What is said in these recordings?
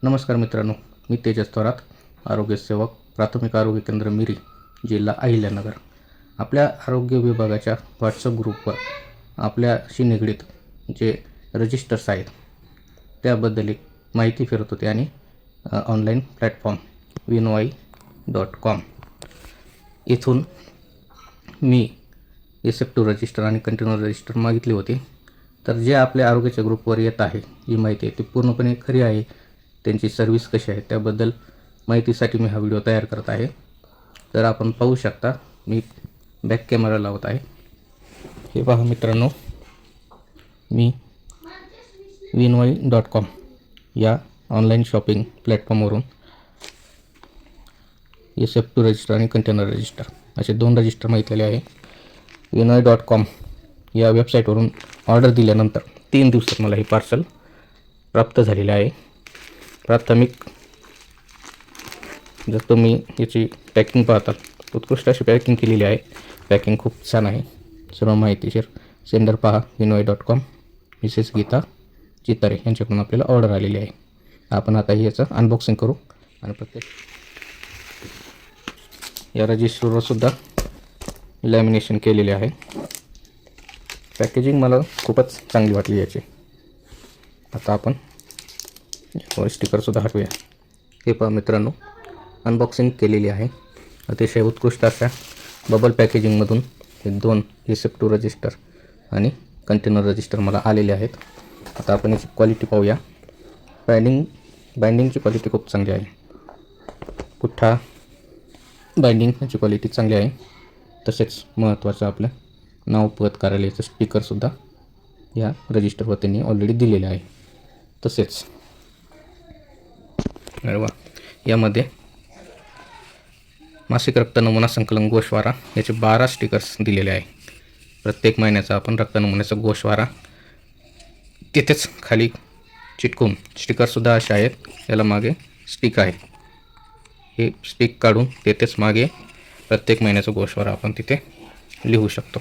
नमस्कार मित्रांनो, मी तेजस थोरात, आरोग्य सेवक, प्राथमिक आरोग्य केंद्र मिरी, जिल्हा अहिल्यानगर. आपल्या आरोग्य विभागाच्या व्हॉट्सअप ग्रुपवर आपल्याशी निगडीत जे रजिस्टर्स आहेत त्याबद्दल एक माहिती फिरत होती आणि ऑनलाईन प्लॅटफॉर्म winoi.com इथून मी रिसेप्टिव्ह रजिस्टर आणि कंटेनर रजिस्टर मागितले होते. तर जे आपल्या आरोग्याच्या ग्रुपवर येत आहे ही माहिती आहे ती पूर्णपणे खरी आहे. त्यांची सर्व्हिस कशी आहे त्याबद्दल माहितीसाठी मी हा व्हिडिओ तयार करत आहे. तर आपण पाहू शकता, मी बॅक कॅमेरा लावत आहे. हे पहा मित्रांनो, मी winoi.com या ऑनलाईन शॉपिंग प्लॅटफॉर्मवरून रिसेप्टिव्ह रजिस्टर आणि कंटेनर रजिस्टर असे 2 रजिस्टर मागितलेले आहे. winoi.com या वेबसाईटवरून ऑर्डर दिल्यानंतर 3 दिवसात मला हे पार्सल प्राप्त झालेले आहे. प्राथमिक जर तुम्ही याची पॅकिंग पाहताल, उत्कृष्ट अशी पॅकिंग केलेली आहे. पॅकिंग खूप छान आहे, सर्व माहितीशीर. सेंडर पहा winoi.com, मिसेस गीता चितारे यांच्याकडून आपल्याला ऑर्डर आलेली आहे. आपण आता याचं अनबॉक्सिंग करू आणि प्रत्येक या रजिस्टरवर सुद्धा लॅमिनेशन केलेले आहे. पॅकेजिंग मला खूपच चांगली वाटली याची. आता आपण स्टिकरसुद्धा हटवूया. हे पहा मित्रांनो, अनबॉक्सिंग केलेली आहे. अतिशय उत्कृष्ट अशा बबल पॅकेजिंगमधून हे 2 रिसेप्टिव्ह रजिस्टर आणि कंटेनर रजिस्टर मला आलेले आहेत. आता आपण याची क्वालिटी पाहूया. बाइंडिंगची क्वालिटी खूप चांगली आहे. पुठ्ठा बाइंडिंग याची क्वालिटी चांगली आहे. तसेच महत्त्वाचं आपलं नाव पत कार्यालयाचं स्टिकरसुद्धा या रजिस्टरवर त्यांनी ऑलरेडी दिलेले आहे. तसेच अरे वा, यामध्ये मासिक रक्त नमुना संकलन गोषवारा याचे 12 स्टिकर्स दिलेले आहे. प्रत्येक महिन्याचा आपण रक्त नमुन्याचा गोषवारा तिथेच खाली चिटकून, स्टिकरसुद्धा असे आहेत. याला मागे स्टिक आहे, हे स्टिक काढून तिथेच मागे प्रत्येक महिन्याचा गोषवारा आपण तिथे लिहू शकतो.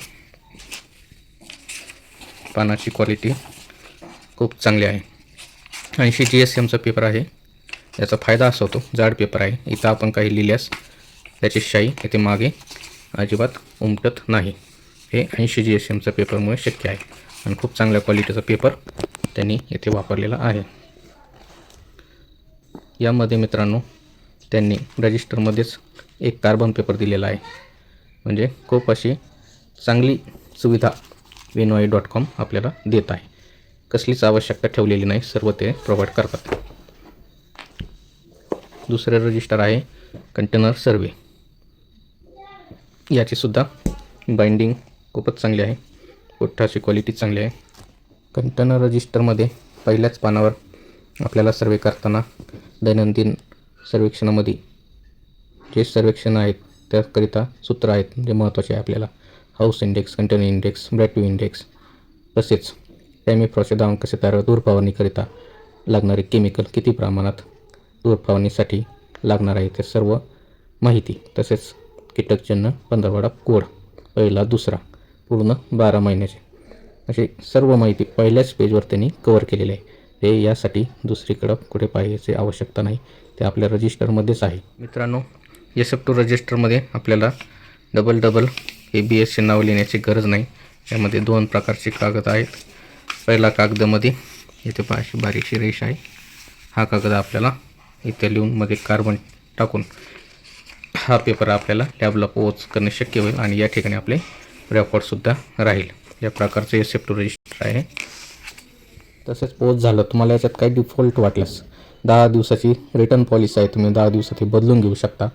पानाची क्वालिटी खूप चांगली आहे. 80 GSMचा पेपर आहे. याचा फायदा असा होतो, जाड पेपर आहे. इथं आपण काही लिहिल्यास त्याची शाई इथे मागे अजिबात उमटत नाही. हे 80 GSMचा पेपरमुळे शक्य आहे आणि खूप चांगल्या क्वालिटीचा पेपर त्यांनी येथे वापरलेला आहे. यामध्ये मित्रांनो त्यांनी रजिस्टरमध्येच एक कार्बन पेपर दिलेला आहे. म्हणजे खूप अशी चांगली सुविधा winoi.com आपल्याला देत आहे. कसलीच आवश्यकता ठेवलेली नाही, सर्व ते प्रोव्हाइड करतात. दुसरे रजिस्टर आहे कंटेनर सर्वे. याची सुद्धा बाइंडिंग खूपच चांगली आहे. पुठ्ठाची क्वालिटी चांगली आहे. कंटेनर रजिस्टरमध्ये पहिल्याच पानावर आपल्याला सर्वे करताना दैनंदिन सर्वेक्षणामध्ये जे सर्वेक्षण आहेत त्याकरिता सूत्र आहेत जे महत्त्वाचे आहे आपल्याला. House index, container index, Breteau index, तसेच टॅमिफ्रॉचे द्रावण कसे तयार, धूर फवारणीकरिता लागणारे केमिकल, किती प्रमाणात धूर फवारणीसाठी लागणार आहे ते सर्व माहिती. तसेच कीटकजन्य पंधरवडा कोड, पहिला दुसरा, पूर्ण 12 महिन्याचे, अशी सर्व माहिती पहिल्याच पेजवर त्यांनी कवर केलेली आहे. हे यासाठी दुसरीकडं कुठे पाहायची आवश्यकता नाही, ते आपल्या रजिस्टरमध्येच आहे. मित्रांनो, रिसेप्टिव्ह रजिस्टरमध्ये आपल्याला डबल हे BSचे नाव लिहिण्याची गरज नाही. यामध्ये 2 प्रकारचे कागद आहेत. पहिला कागदामध्ये इथे पाशी बारीकशी रेष आहे. हा कागद आपल्याला इथे लिहून मध्ये कार्बन टाकून हा पेपर आपल्याला लॅबला पोच करणे शक्य होईल आणि या ठिकाणी आपले रेकॉर्डसुद्धा राहील. या प्रकारचे रिसेप्टिव्ह रजिस्टर आहे. तसेच पोच झालं, तुम्हाला याच्यात काही डिफॉल्ट वाटल्यास 10 दिवसाची रिटर्न पॉलिसी आहे. तुम्ही 10 दिवसात हे बदलून घेऊ शकता.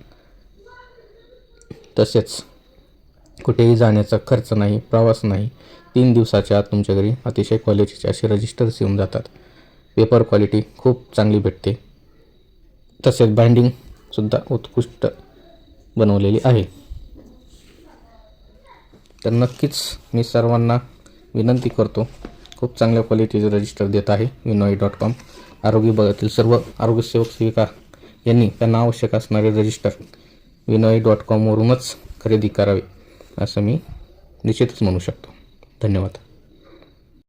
तसेच कुठेही जाण्याचा खर्च नाही, प्रवास नाही. 3 दिवसाच्या आत तुमच्या घरी अतिशय क्वालिटीचे असे रजिस्टर्स येऊन जातात. पेपर क्वालिटी खूप चांगली भेटते. तसेच बाइंडिंगसुद्धा उत्कृष्ट बनवलेली आहे. तर नक्कीच मी सर्वांना विनंती करतो, खूप चांगल्या क्वालिटीचे रजिस्टर देत आहे winoi.com. आरोग्य विभागातील सर्व आरोग्यसेवक सेविका यांनी त्यांना आवश्यक असणारे रजिस्टर winoi.com वरूनच खरेदी करावे असं मी निश्चितच म्हणू शकतो. धन्यवाद.